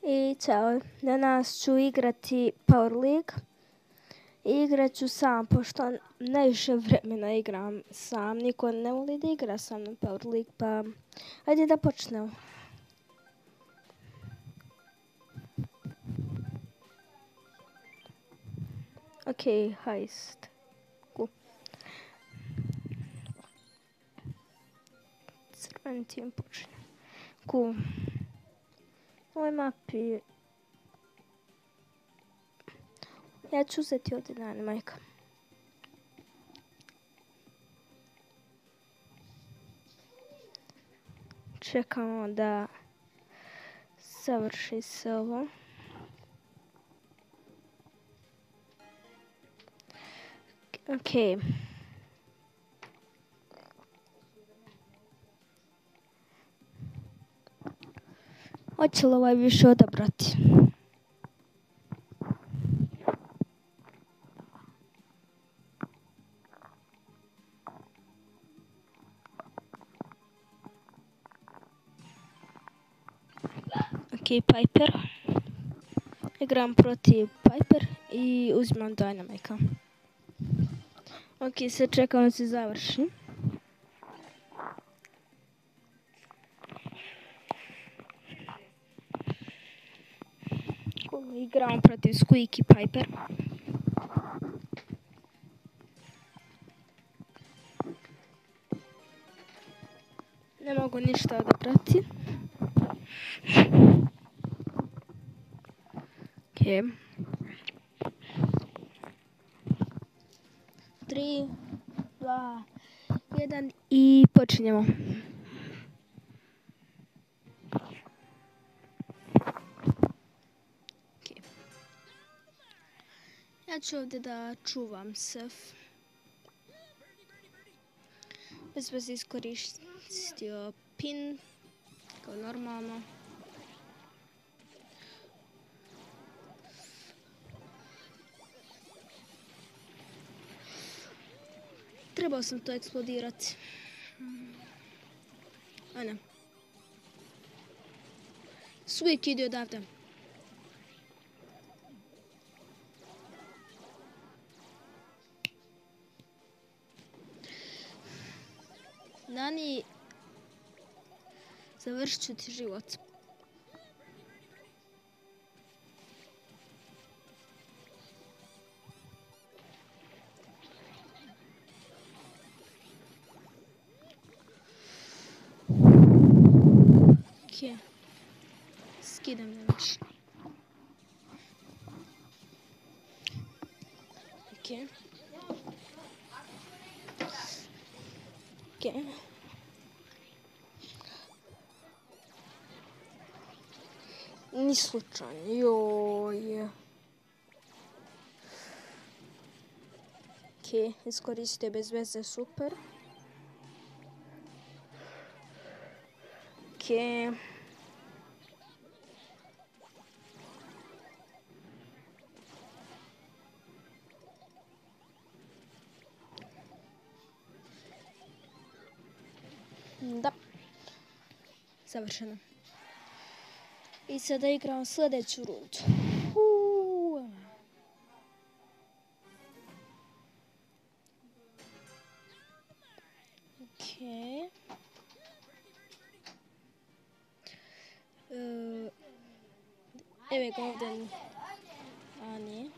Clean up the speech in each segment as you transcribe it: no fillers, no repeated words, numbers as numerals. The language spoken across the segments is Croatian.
I ćao, danas ću igrati Power League. Igrat ću sam, pošto najviše vremena igram sam. Niko ne voli da igra sa mnom Power League, pa ajde da počnemo. Ok, heist. Cool. Crveni tim počinje. Cool. Ovoj mapi... Ja ću uzeti ovdje Dynamite. Čekamo da završi se ovo. Ok. Hoće li ovaj više odabrati? Ok, Piper. Igram protiv Piper i uzimam Dynamite. Ok, sad čekam da se završi. Igram protiv Squeaky Piper. Ne mogu ništa odabrati. Ok. 3, 2, 1 i počinjemo. Okay. Ja ću ovdje da čuvam sef. Bez vas iskoristio pin, kao normalno. Trebao sam to eksplodirati. A ne. Squeak ide odavde. Nani, završit ću ti život. Ok. Skidam nemaš. Ok. Ok. Ni slučajno, joj. Ok, iskoristite bez veze, super. Ok. Da. Završeno. I sada igramo sljedeću rundu. Ok. Evo ga ovdje. A nije.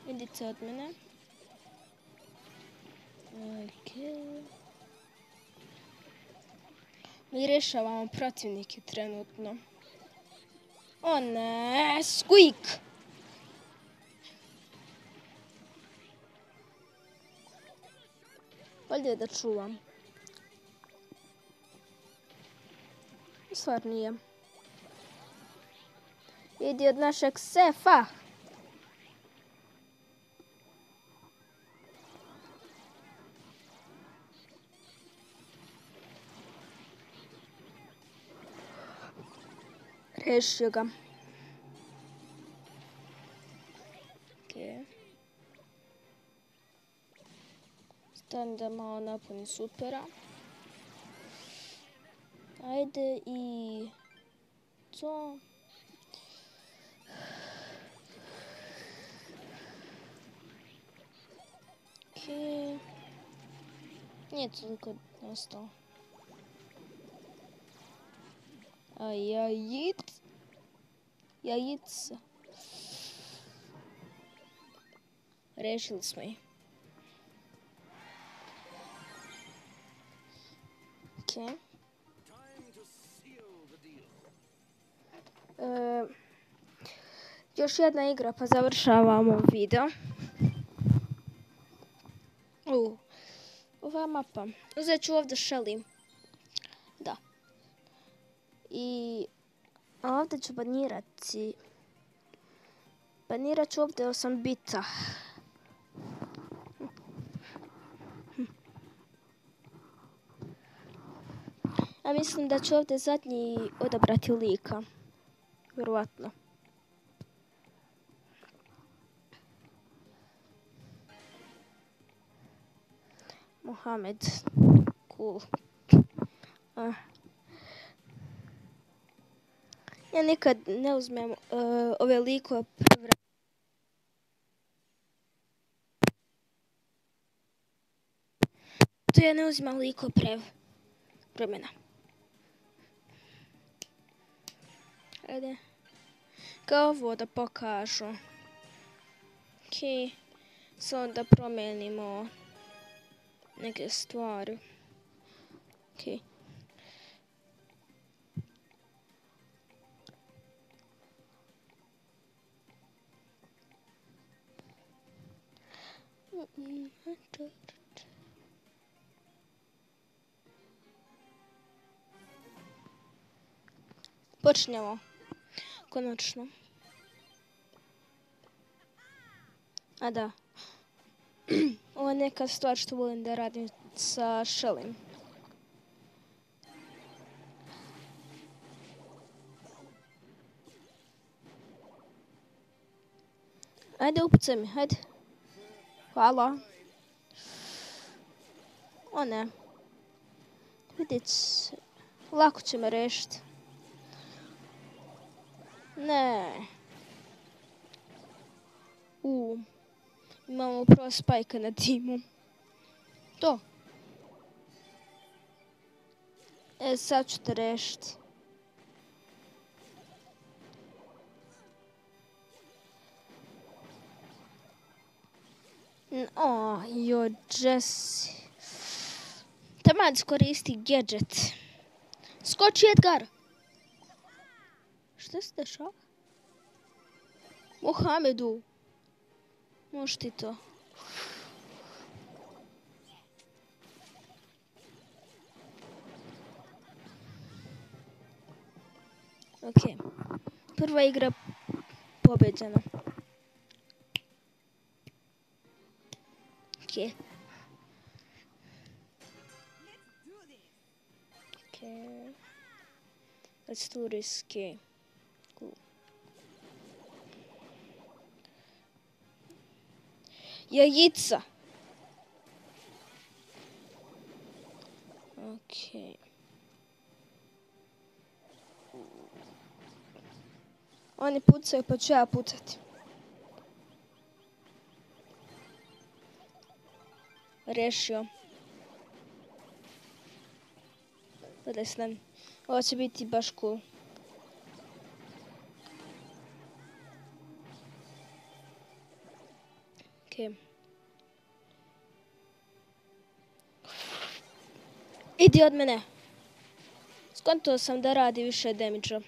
Idite od mene. Ok. Mi rješavamo protivnike trenutno. O ne, Squeak! Bolje da čuvam. Stvar nije. Idi od našeg sefa. Rešio ga. Okay. Ren da malo napuni supera. Ajde i to. Okej. Nije toliko ostalo. A jajica. Rešili smo ih. Okej. Još jedna igra pa završavamo video. Ova mapa. Uzet ću ovdje Shelly. Da. I ovdje ću banirati. Banirat ću ovdje 8 bita. Ja mislim da ću ovdje zadnji odabrati lika. Vjerovatno. Mohamed. Cool. Ja nikad ne uzmem ove likove prve. To ja ne uzimam likove vremena. Ajde. Kao ovo da pokažu. Okej. Samo da promijenimo neke stvari. Okej. Počnemo. Konačno. A da. Ovo je neka stvar što volim da radim sa Shelly. Ajde, upucaj mi, ajde. Hvala. O ne. Vidite, lako će me rešiti. Ne. Imamo prvo Spajka na timu. To. Sad ću te rešiti. Jesse. Taman iskoristi gadget. Skoči, Edgar. Šta se dešava? Mohamedu. Možeš ti to. Ok. Prva igra pobeđena. Ok. Let's do this game. Cool. Jajica. Ok. Oni pucaju pa ću ja pucati. Rešio. Gledaj se nam. Ovo će biti baš cool. Ok. Idi od mene. Skontao sam da radi više damage-a.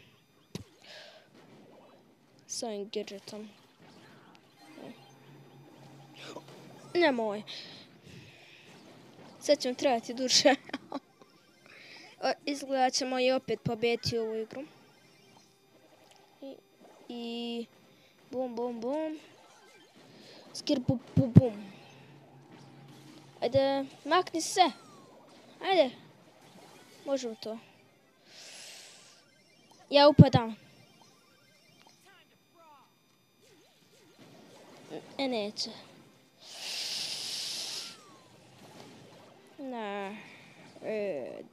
S ovim gadgetom. Nemoj. Sad ćemo trebati duže. Izgleda ćemo i opet pobediti ovu igru. I bum, bum, bum. Skir, bum, bum, bum. Ajde, makni se. Ajde. Možemo to. Ja upadam. Neće.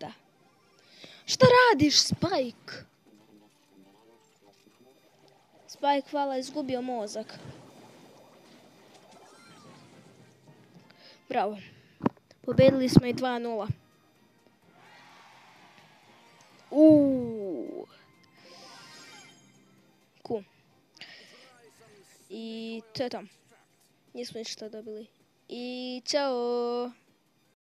Da. Šta radiš, Spike? Spike, hvala, izgubio mozak. Bravo. Pobedili smo i 2:0. Cool. I to je to. Nismo ništa dobili. I čao!